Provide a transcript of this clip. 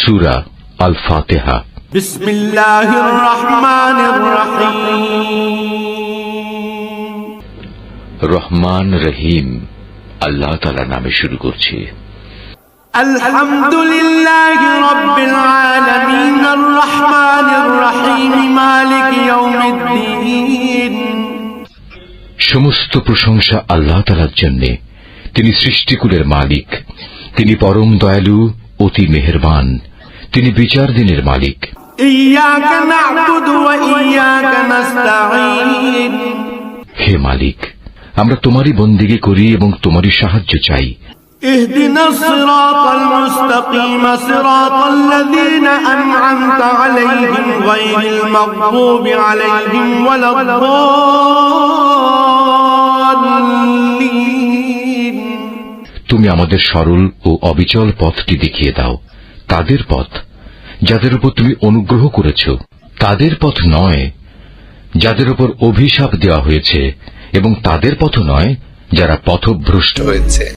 সূরা আল ফাতিহা। বিসমিল্লাহির রহমানির রহিম। রহমান রহিম আল্লাহ তাআলার নামে শুরু করছি। আলহামদুলিল্লাহি রাব্বিল আলামিন আর রহমানির রহিম মালিক ইয়াউমিদ্দিন। সমস্ত প্রশংসা আল্লাহ তাআলার জন্য। তিনি সৃষ্টিকুলের মালিক, তিনি পরম দয়ালু, অতি মেহেরবান, তিনি বিচার দিনের মালিক। ইয়াকা না'বুদু ওয়া ইয়াকা নাস্তাঈন। হে মালিক, আমরা তোমারই বন্দেগী করি এবং তোমারই সাহায্য চাই। ইহদিনাস সিরাতাল মুস্তাকিম সিরাতাল্লাযীনা আন'আমতা আলাইহিম গায়রিল মাগদুবি আলাইহিম ওয়ালাদ-দাল্লিন। তুমি আমাদের সরল ও অবিচল পথটি দেখিয়ে দাও, তাদের পথ যাদের উপর তুমি অনুগ্রহ করেছ, তাদের পথ নয় যাদের উপর অভিশাপ দেওয়া হয়েছে, এবং তাদের পথ নয় যারা পথভ্রষ্ট হয়েছে।